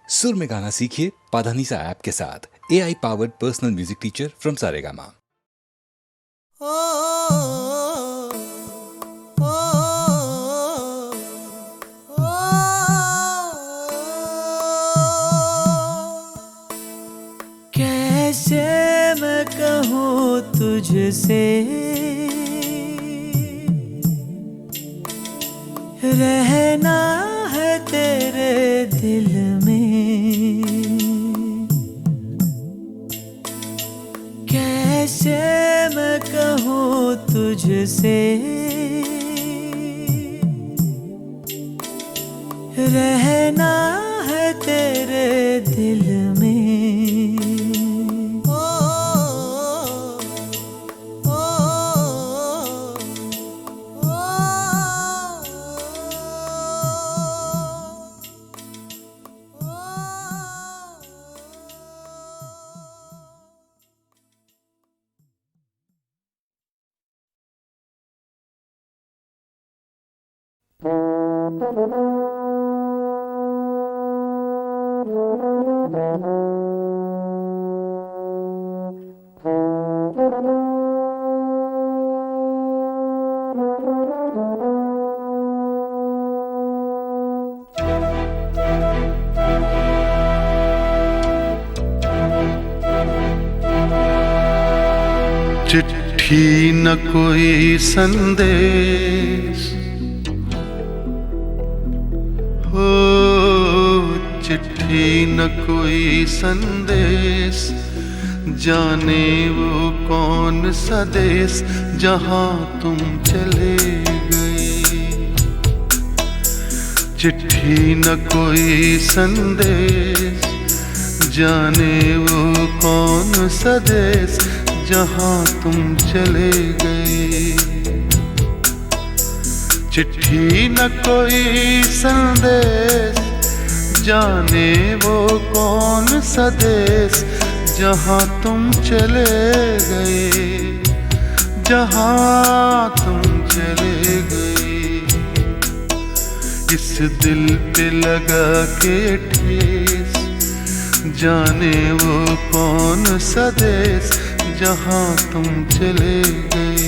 सुर में गाना सीखिए पाधानीसा ऐप के साथ। AI powered personal music teacher from Saregama. कैसे मैं कहूँ तुझसे, रहना है तेरे दिल में। कैसे मैं कहूँ तुझसे, रहना है तेरे दिल में। चिट्ठी न कोई संदेश हो, चिट्ठी न कोई संदेश, जाने वो कौन सा देश जहाँ तुम चले गए। चिट्ठी न कोई संदेश, जाने वो कौन सा देश जहाँ तुम चले गए। चिट्ठी न कोई संदेश, जाने वो कौन सा देश जहाँ तुम चले गए, जहाँ तुम चले गए। इस दिल पे लगा के ठेस, जाने वो कौन सा देश जहाँ तुम चले गए।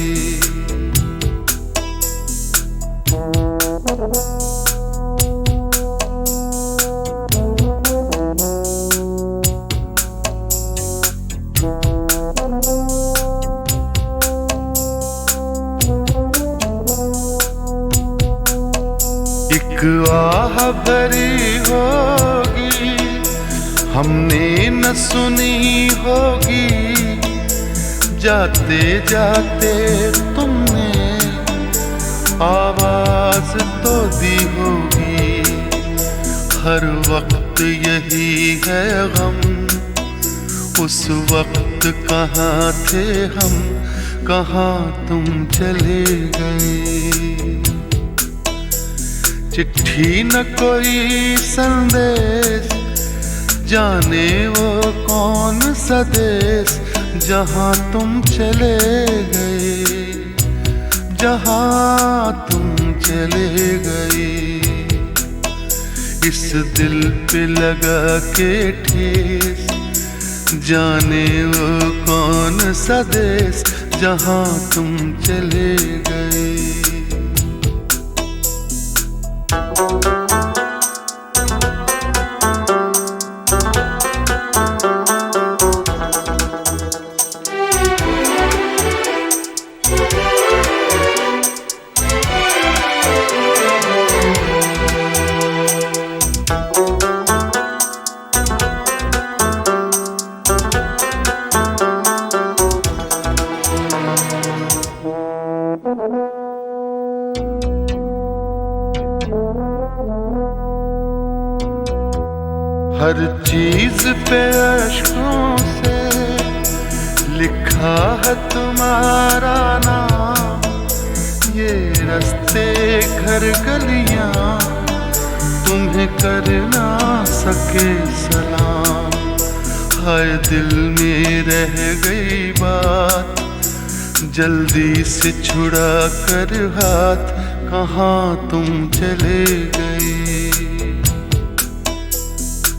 एक आह भरी होगी, हमने न सुनी होगी, जाते जाते तुमने आवाज तो दी होगी। हर वक्त यही है गम, उस वक्त कहाँ थे हम, कहाँ तुम चले गए। चिट्ठी न कोई संदेश, जाने वो कौन सा देश जहाँ तुम चले गए, जहाँ तुम चले गए। इस दिल पे लगा के ठेस, जाने वो कौन सा देश जहाँ तुम चले गए। हर चीज पे अश्कों से लिखा है तुम्हारा नाम। ये रास्ते घर गलियां तुम्हें कर ना सके सलाम। हाय दिल में रह गई बात, जल्दी से छुड़ा कर हाथ, कहाँ तुम चले गए।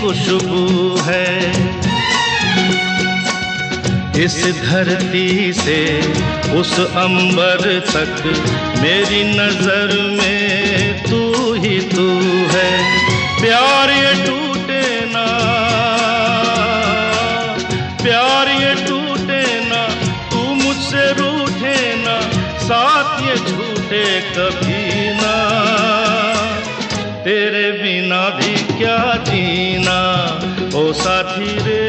खुशबू है। इस धरती से उस अंबर तक मेरी नजर में तू ही तू है। प्यार ये टूटे ना, प्यार ये टूटे ना, तू मुझसे रूठे ना, साथ ये झूठे कभी ना। तेरे बिना भी क्या जीना ओ साथी रे,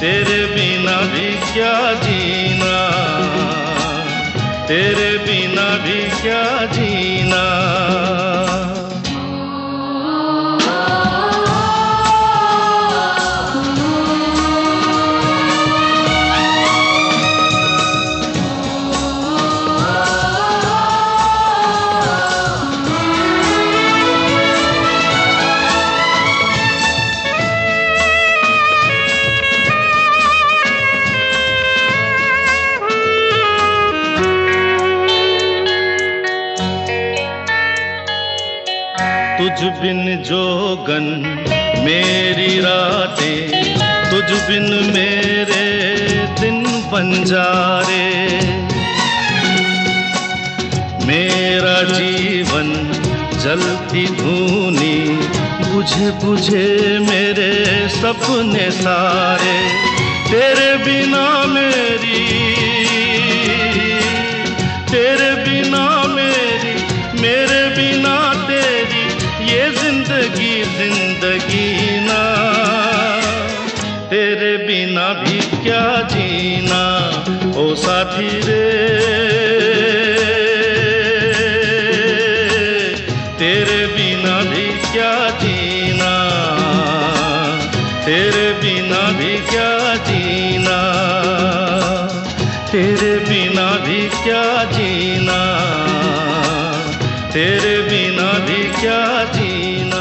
तेरे बिना भी क्या जीना, तेरे बिना भी क्या जीना। तुझ बिन जोगन मेरी रातें, तुझ बिन मेरे दिन बंजारे। मेरा जीवन जलती धूनी, बुझे बुझे मेरे सपने सारे। तेरे बिना मेरी, तेरे बिना मेरी, मेरे बिना तेरी ये जिंदगी जिंदगी ना। तेरे बिना भी क्या जीना ओ साथी रे, तेरे बिना भी क्या जीना, तेरे बिना भी क्या जीना, तेरे बिना भी क्या जीना, तेरे बिना भी क्या जीना।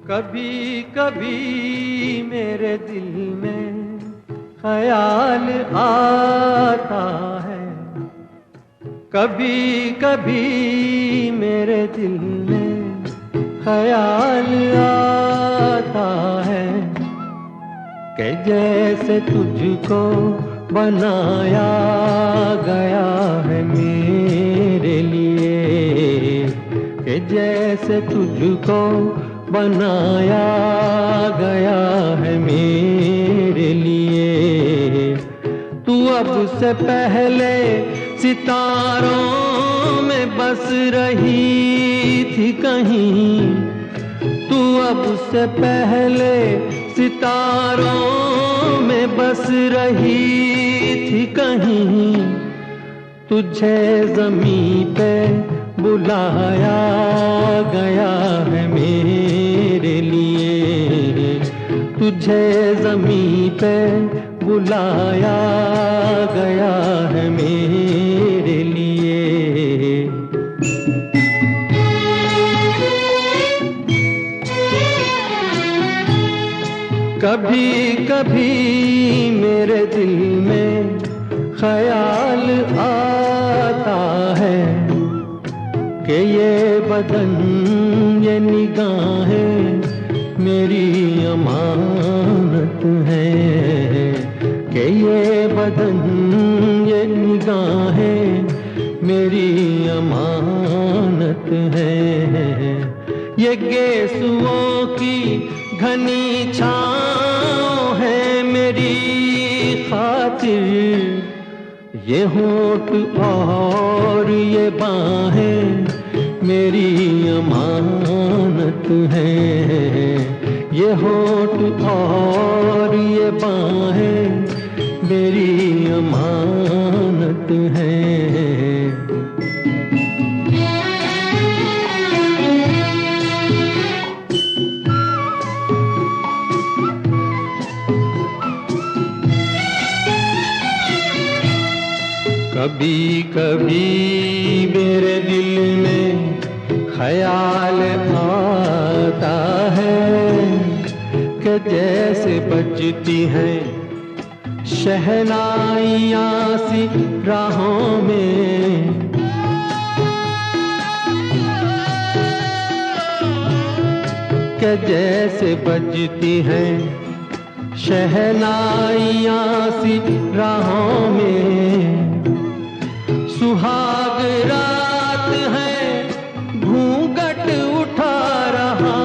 कभी कभी मेरे दिल में ख्याल आता है, कभी कभी मेरे दिल में ख्याल आता है कि जैसे तुझको बनाया गया है मेरे लिए, कि जैसे तुझको बनाया गया है मेरे लिए। तू अब से पहले सितारों में बस रही थी कहीं, तू अब से पहले सितारों में बस रही थी कहीं। तुझे ज़मीं पे बुलाया गया है मेरे लिए, तुझे ज़मीं पे बुलाया गया है मेरे लिए। कभी कभी मेरे दिल में ख्याल आता है कि ये बदन ये निगाहें मेरी अमानत है, कि ये बदन ये निगाहें मेरी अमानत है। ये गेसुओं की घनी छाँव है मेरी खातिर, ये होठ और ये बाहें मेरी अमानत है। ये होठ और ये बाहें मेरी अमानत है। कभी कभी मेरे दिल में ख्याल आता है कि जैसे बजती हैं शहनाइयाँ सी राहों में, कि जैसे बजती हैं शहनाइयाँ सी राहों में। सुहाग रात है घूंघट उठा रहा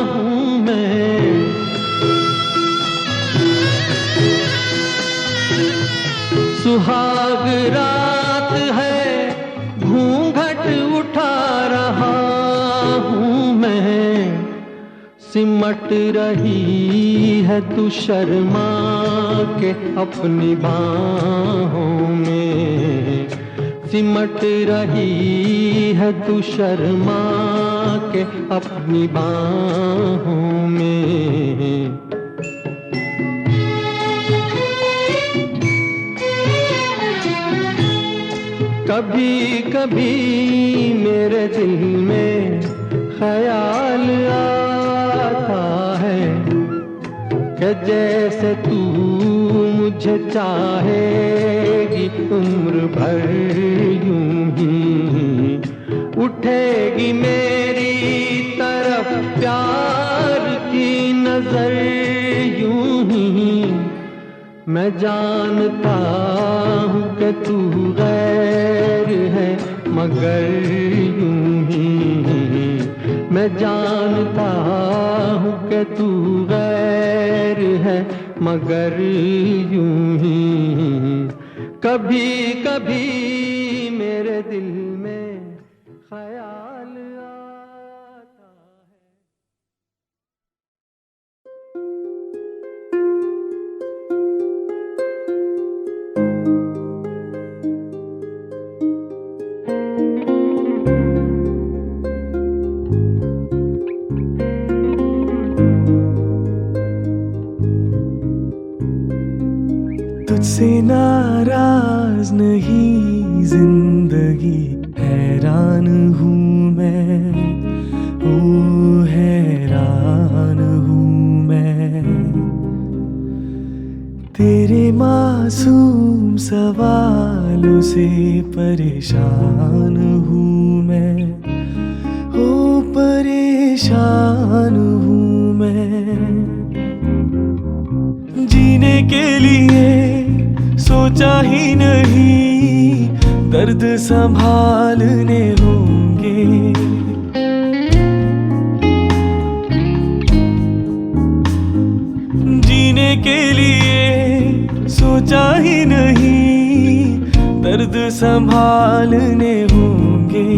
हूँ मैं, सुहाग रात है घूंघट उठा रहा हूँ मैं। सिमट रही है तू शर्मा के अपनी बाहों में, सिमट रही है तू शर्मा के अपनी बाहों में। कभी कभी मेरे दिल में ख्याल आता है कि जैसे तू मुझे चाहेगी उम्र भर यूं ही, उठेगी मेरी तरफ प्यार की नजर यूं ही। मैं जानता हूँ कि तू गैर है मगर यूं ही, मैं जानता हूँ कि तू गैर है मगर यूं ही। कभी कभी मेरे दिल में ख्याल आता है। तुझसे नाराज नहीं जिंदगी, हैरान हूँ मैं, ओ हैरान हूँ मैं। तेरे मासूम सवालों से परेशान हूँ मैं, ओ परेशान हूँ मैं। जीने के लिए सोचा ही नहीं, दर्द संभालने होंगे। जीने के लिए सोचा ही नहीं, दर्द संभालने होंगे।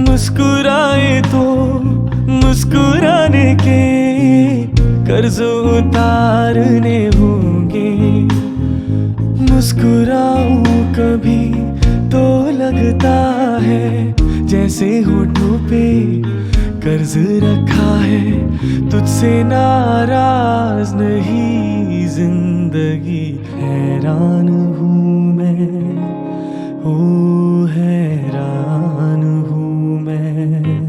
मुस्कुराए तो मुस्कुराने के कर्ज उतारने होंगे। मुस्कुराऊं कभी तो लगता है जैसे होठों पे कर्ज रखा है। तुझसे नाराज नहीं जिंदगी, हैरान हूँ मैं, ओ हैरान हूँ मैं।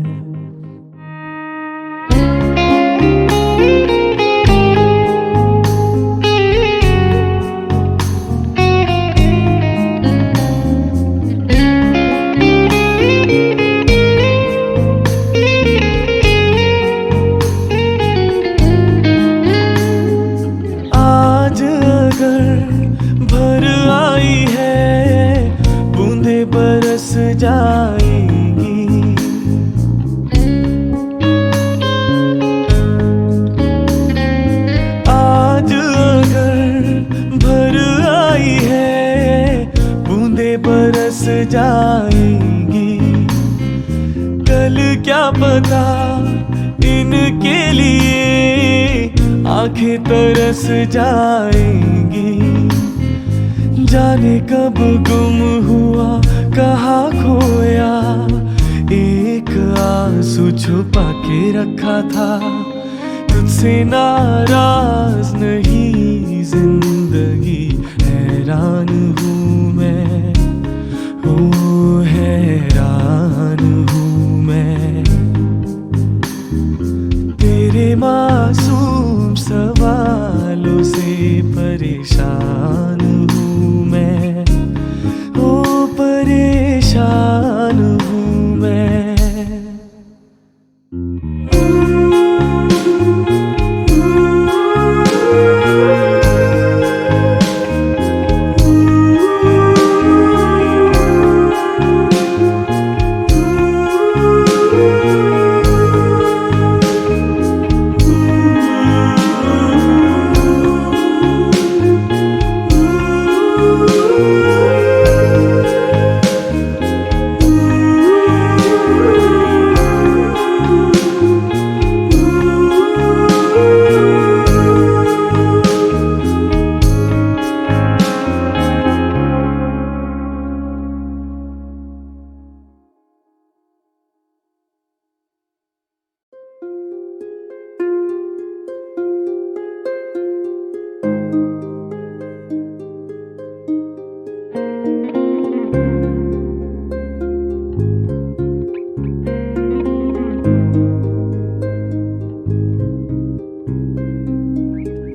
जाएगी आज अगर भर आई है, बूंदे बरस जाएंगी। कल क्या पता इनके लिए आंखें तरस जाएंगी। जाने कब गुम हुआ कहाँ खोया, एक आंसू छुपा के रखा था। तुझसे नाराज नहीं जिंदगी, हैरान हूँ मैं, ओ हैरान हूँ मैं। मासूम सवालों से परेशान हूँ मैं, ओ परेशान हूँ मैं।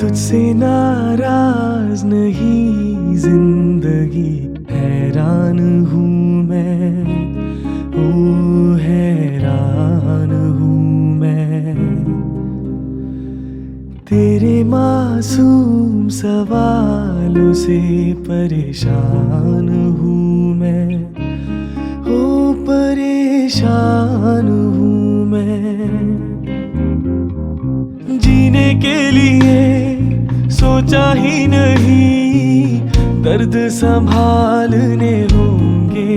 तुझसे नाराज नहीं जिंदगी, हैरान हूँ मैं, ओ हैरान हूँ मैं। तेरे मासूम सवालों से परेशान हूँ मैं, ओ परेशान हूँ मैं। जीने के लिए सोचा ही नहीं, दर्द संभालने होंगे।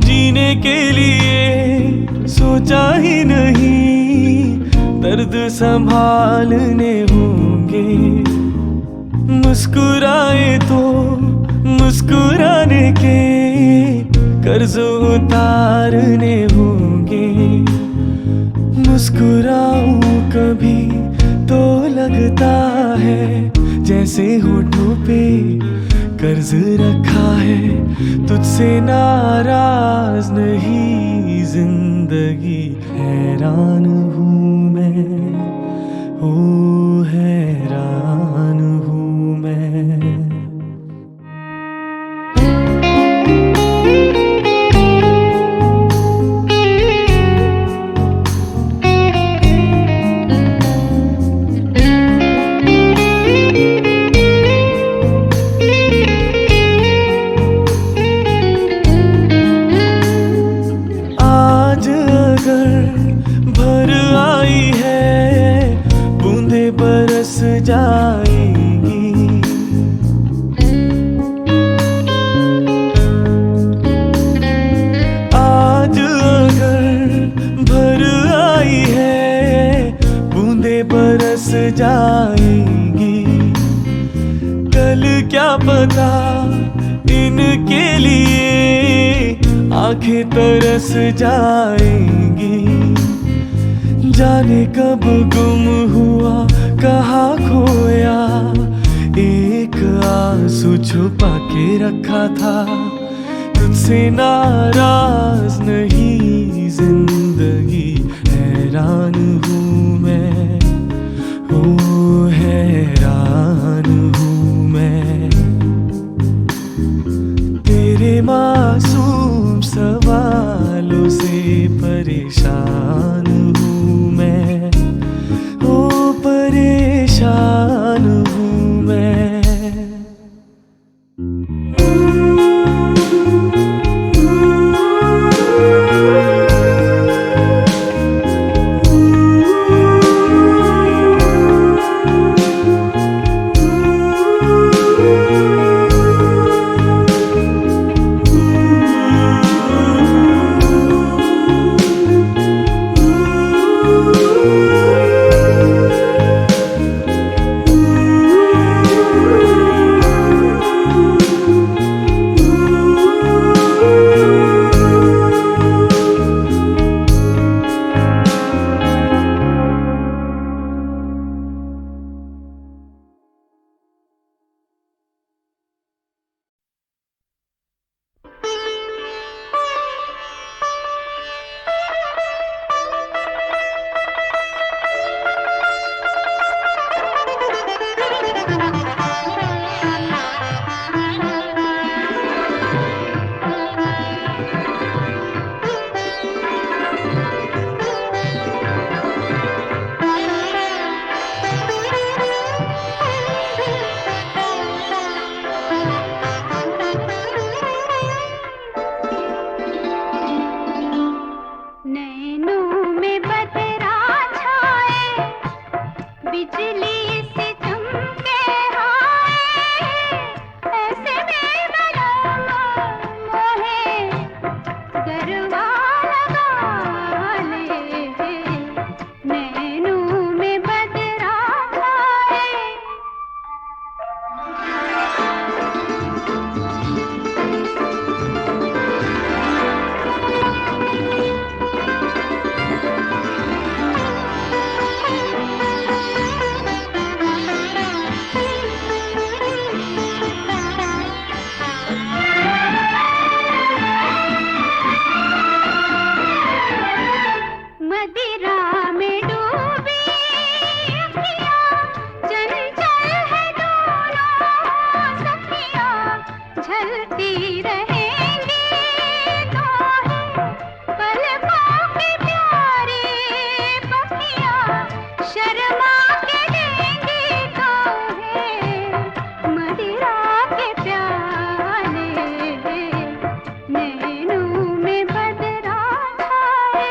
जीने के लिए सोचा ही नहीं, दर्द संभालने होंगे। मुस्कुराए तो मुस्कुराने के कर्ज उतारने होंगे। मुस्कुराऊं कभी तो लगता है जैसे होठों पे कर्ज रखा है। तुझसे नाराज नहीं जिंदगी, हैरान हूँ मैं, ओ हैरान हूँ मैं। भर आई है बूंदे बरस जाएंगी। आज अगर भर आई है बूंदे बरस जाएंगी। कल क्या पता इनके लिए आंखें तरस जाएंगी। जाने कब गुम हुआ कहाँ खोया, एक आंसू छुपा के रखा था। तुझसे नाराज नहीं जिंदगी, हैरान हूँ मैं, ओ हैरान हूँ मैं। तेरे मासूम सवालों से परेशान हूँ मैं, ओ परेशान हूँ मैं। चलती रहेंगी तो है पलकों की प्यारी पखियाँ शर्मा के देंगी तो है मदिरा के प्याले नैनों में बदरा छाए।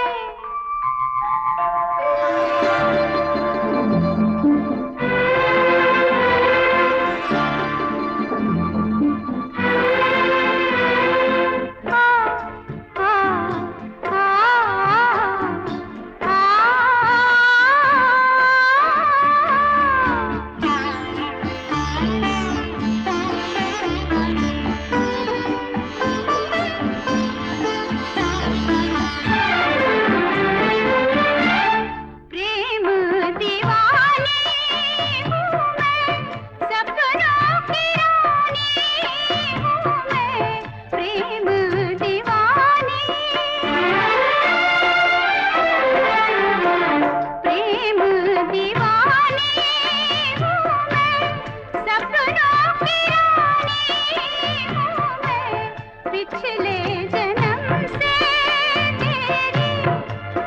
प्रेम दीवानी हूँ मैं, सपनों की रानी हूँ मैं, प्रेम दीवानी। प्रेम दीवानी हूँ मैं, सपनों की रानी हूँ मैं, पिछले जन्म से तेरी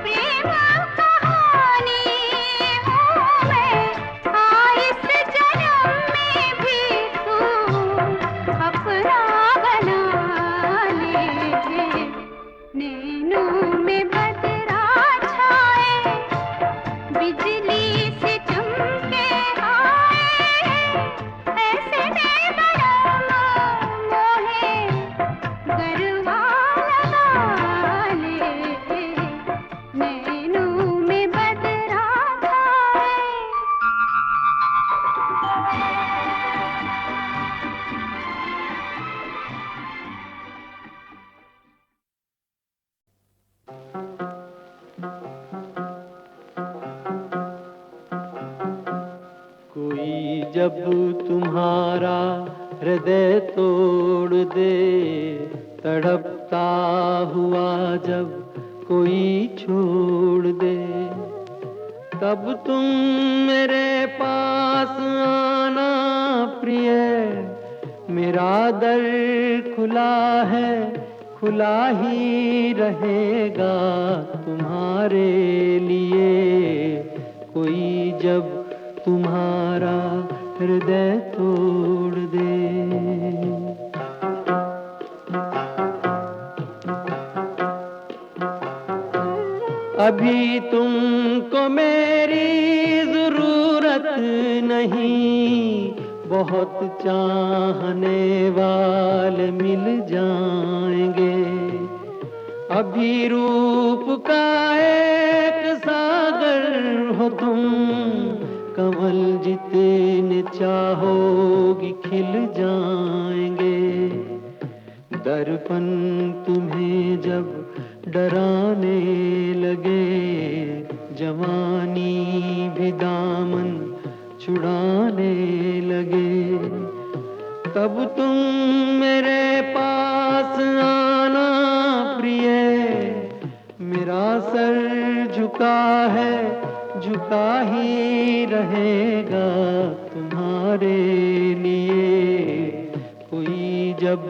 प्रेम कहानी हूँ मैं, इस जन्म में भी तू अपना बना ले। नैनों में बदरा छाए, बिजली से चमके आए, ऐसे में बड़ा मोहे गरबा लगा ले। नैनों में बदरा छाए। कोई जब तुम्हारा हृदय तोड़ दे, तड़पता हुआ जब कोई छोड़ दे, तब तुम मेरे पास आना प्रिय, मेरा दर खुला है, खुला ही रहेगा तुम्हारे लिए। कोई जब तुम्हारा हृदय तोड़ दे। अभी तुमको मेरी जरूरत नहीं, बहुत चाहने वाले मिल जाएंगे। अभी रूप का एक सागर हो तुम, कमल जितने चाहोगी खिल जाएंगे। दर्पण तुम्हें जब डराने लगे, जवानी भी दामन छुड़ाने लगे, तब तुम मेरे पास आना प्रिय। मेरा सर झुका है, झुका ही रहेगा तुम्हारे लिए। कोई जब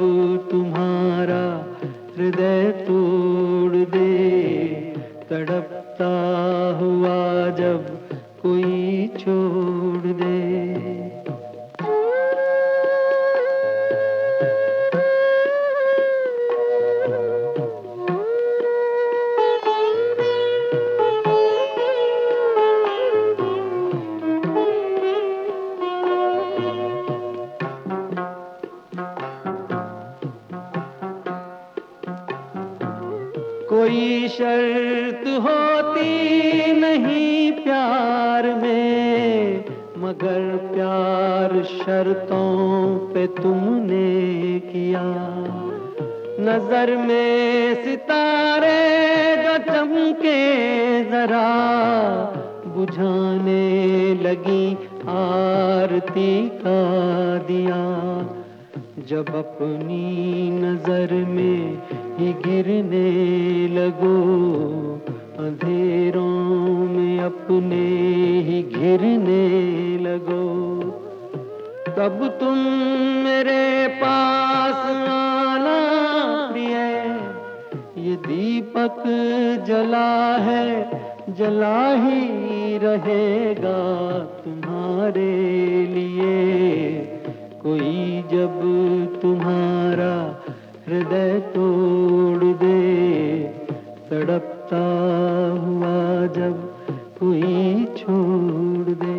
तुम्हारा हृदय तोड़ दे, तड़पता हुआ जब कोई छोड़ दे। कोई शर्त होती नहीं प्यार में, मगर प्यार शर्तों पे तुमने किया। नजर में सितारे जो चमके जरा, बुझाने लगी आरती का दिया। जब अपनी नजर में ही गिरने लगो, अंधेरों में अपने ही घिरने लगो, तब तुम मेरे पास आना प्रिय, ये दीपक जला है जला ही रहेगा तुम्हारे लिए। कोई जब तुम्हारा हृदय तोड़ दे, तड़पता हुआ जब कोई छोड़ दे।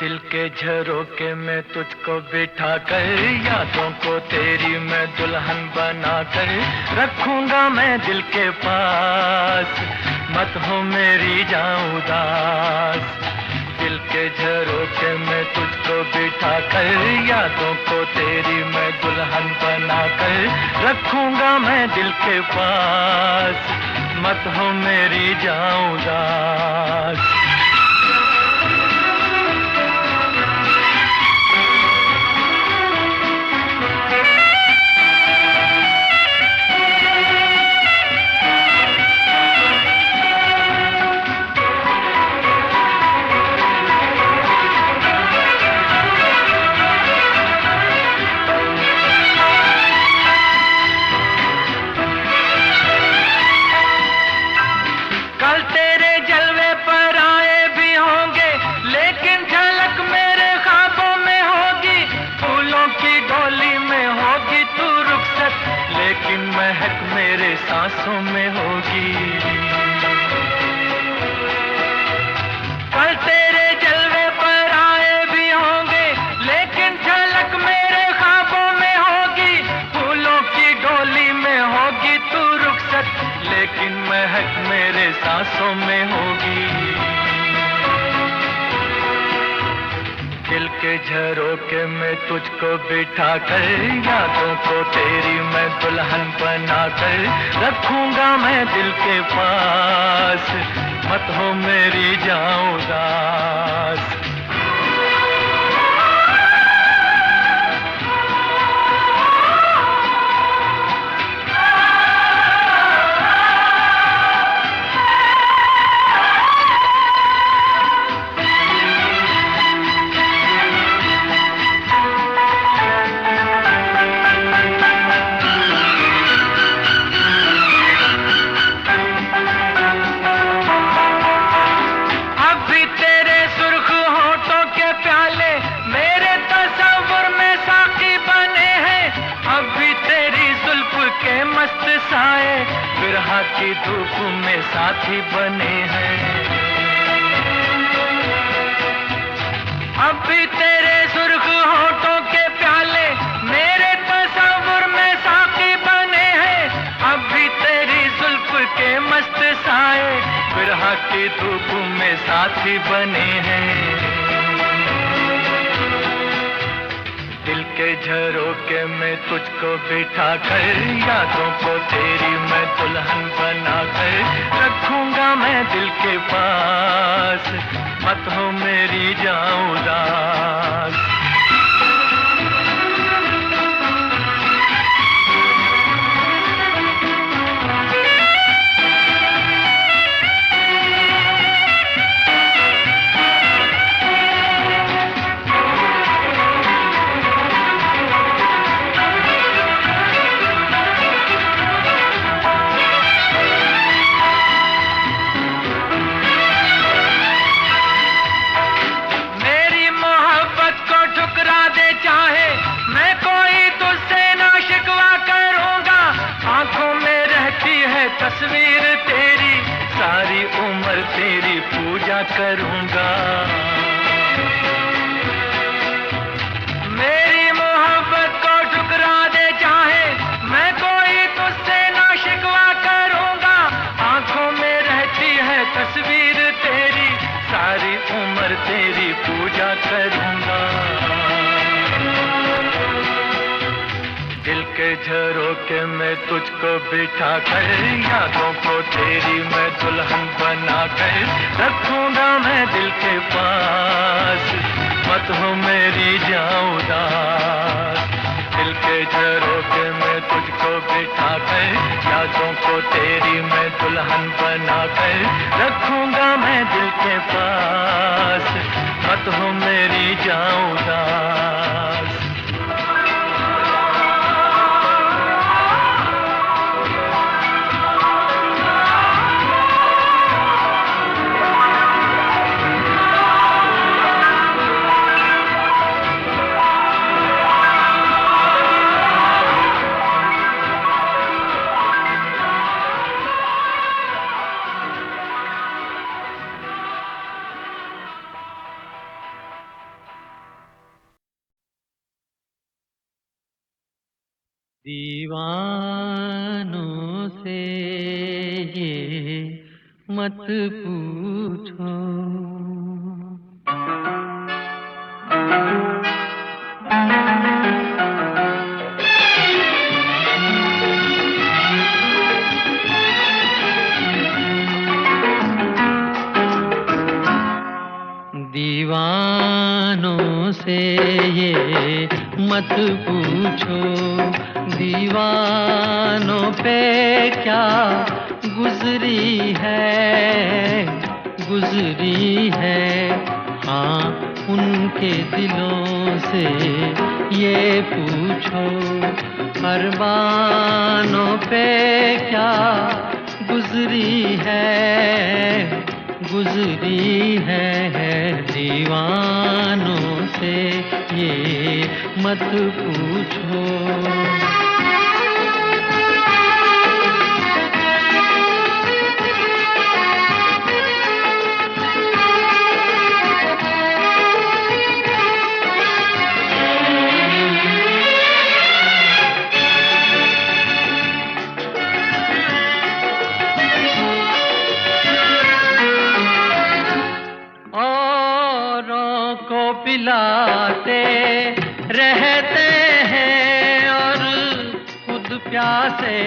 दिल के झरोके में तुझको बिठा कर, यादों को तेरी मैं दुल्हन बना कर रखूंगा मैं दिल के पास, मत हो मेरी जाऊं उदास। दिल के झरोके में तुझको बिठा कर, यादों को तेरी मैं दुल्हन बना कर रखूंगा मैं दिल के पास, मत हो मेरी जाऊं उदास। महक मेरे सांसों में होगी, कल तेरे जलवे पर आए भी होंगे, लेकिन झलक मेरे ख्वाबों में होगी। फूलों की डोली में होगी तू रुखसत, लेकिन महक मेरे सांसों में होगी। दिल के झरोके में तुझको बिठा कर, यादों को तेरी मैं दुल्हन बना कर रखूंगा मैं दिल के पास, मत हो मेरी जाऊं उदास। बिरहा की धूप में साथी बने हैं, अब भी तेरे सुर्ख होठों के प्याले मेरे तस्वुर में साथी बने हैं। अब भी तेरी जुल्फ के मस्त साए बिरहा सुबह की धूप में साथी बने हैं। दिल के झरोके में तुझको बिठा कर, यादों को तेरी मैं दुल्हन बना कर रखूंगा मैं दिल के पास, मत हो मेरी जाऊं उदास। तस्वीर तेरी, सारी उम्र तेरी पूजा करूंगा। मेरी मोहब्बत को ठुकरा दे चाहे, मैं कोई तुझसे ना शिकवा करूंगा। आंखों में रहती है तस्वीर तेरी, सारी उम्र तेरी पूजा करूंगा। दिल के झरोके में तुझको बिठा कर, यादों को तेरी मैं दुल्हन बना कर रखूंगा मैं दिल के पास, मत हो मेरी जाऊं उदास। दिल के झरोके में तुझको बिठा कर, यादों को तेरी मैं दुल्हन बना कर रखूंगा मैं दिल के पास, मत हो मेरी जाऊं उदास। दीवानों से ये मत पूछो, दीवानों से ये मत पूछो, दीवानों पे क्या गुजरी है। हाँ, उनके दिलों से ये पूछो, अरमानों पे क्या गुजरी है। दीवानों से ये मत पूछो। पिलाते रहते हैं और खुद प्यासे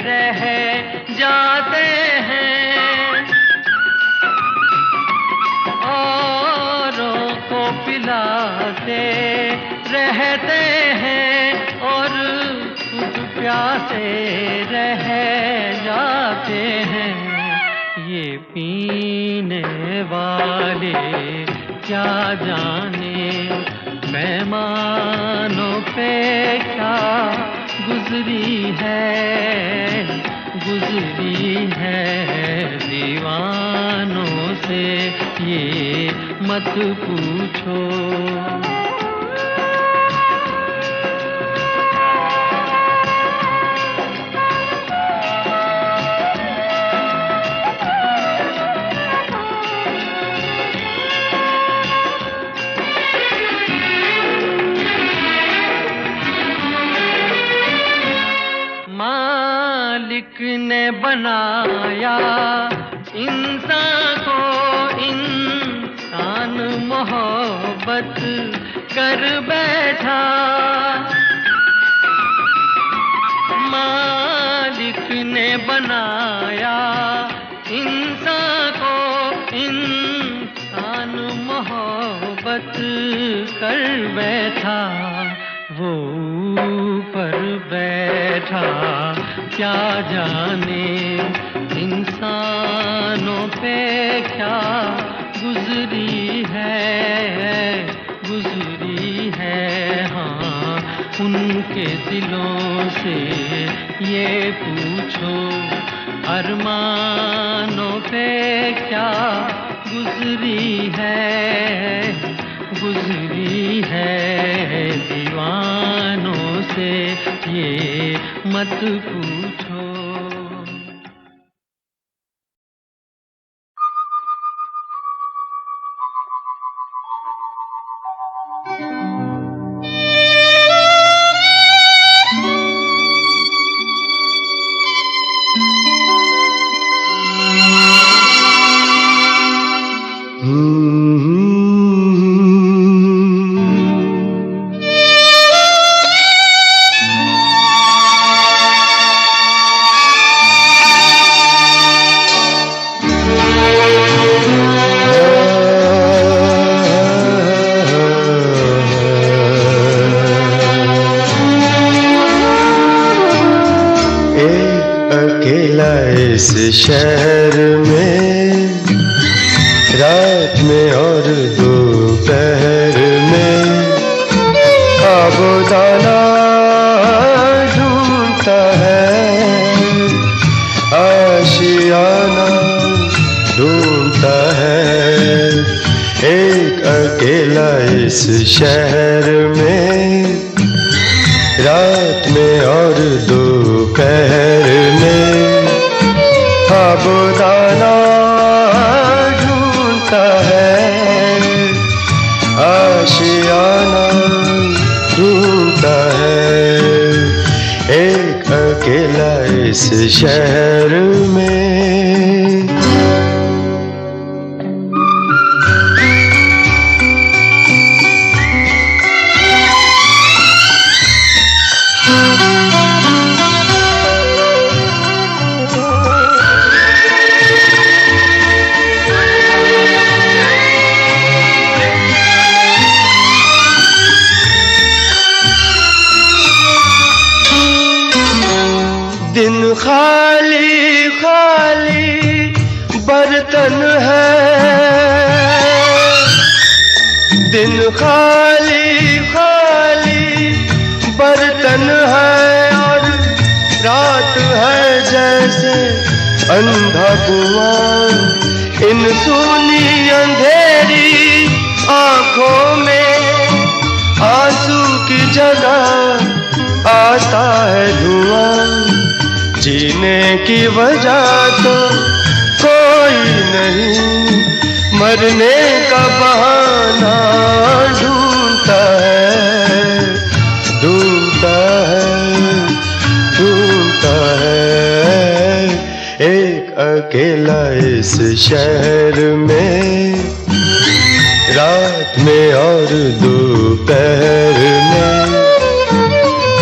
रह जाते हैं। औरों को पिलाते रहते हैं और खुद प्यासे रह जाते हैं। ये पीने वाले क्या जाने मेहमानों पे क्या गुजरी है। दीवानों से ये मत पूछो। मालिक ने बनाया इंसान को इंसान मोहब्बत कर बैठा, मालिक ने बनाया इंसान को इंसान मोहब्बत कर बैठा, वो ऊपर बैठा क्या जाने इंसानों पे क्या गुजरी है हाँ उनके दिलों से ये पूछो, अरमानों पे क्या गुजरी है दीवानों से ये मत पूछो। इस शहर में रात में और दोपहर में आबोदाना ढूंढता है, आशियाना ढूंढता है। एक अकेला इस शहर में रात में और दोपहर में आबोदाना ढूंढता है, आशियाना ढूंढता है। एक अकेला इस शहर में। दिन खाली खाली बर्तन है, दिन खाली खाली बर्तन है और रात है जैसे अंधा कुआं। इन सूनी अंधेरी आंखों में आंसू की जगह आता है धुआं। जीने की वजह तो कोई नहीं, मरने का बहाना ढूंढता है, ढूंढता है, ढूंढता है। एक अकेला इस शहर में रात में और दोपहर में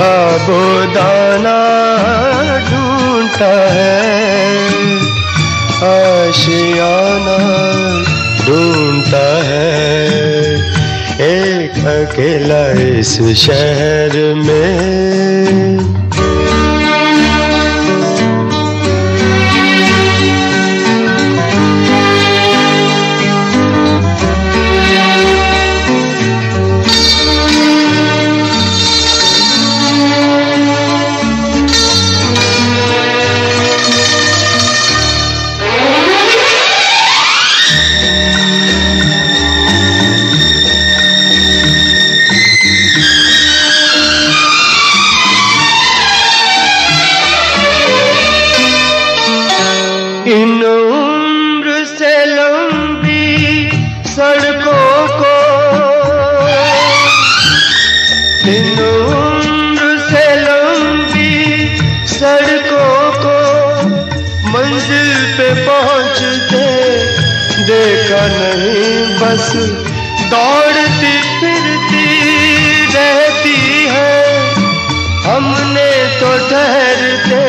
आबोदाना ढूंढता है, आशियाना ढूंढता है। एक अकेला इस शहर में। इन उम्र से लंबी सड़कों को, इन उम्र से लंबी सड़कों को मंजिल पे पहुंचते नहीं बस दौड़ती फिरती रहती है। हमने तो ठहरते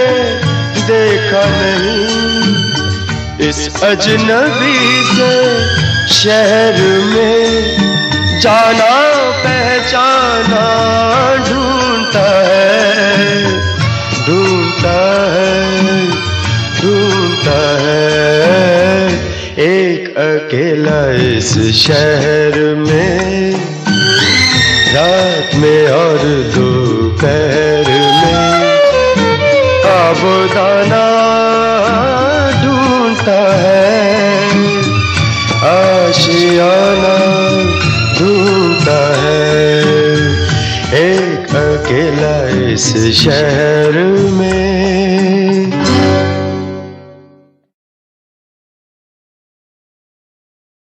देखा नहीं इस अजनबी से शहर में जाना पहचाना ढूंढता है, ढूंढता है, ढूंढता है एक अकेला इस शहर में, रात में और दोपहर में आबोदाना ढूंढता है, आशियाना ढूंढता है एक अकेला इस शहर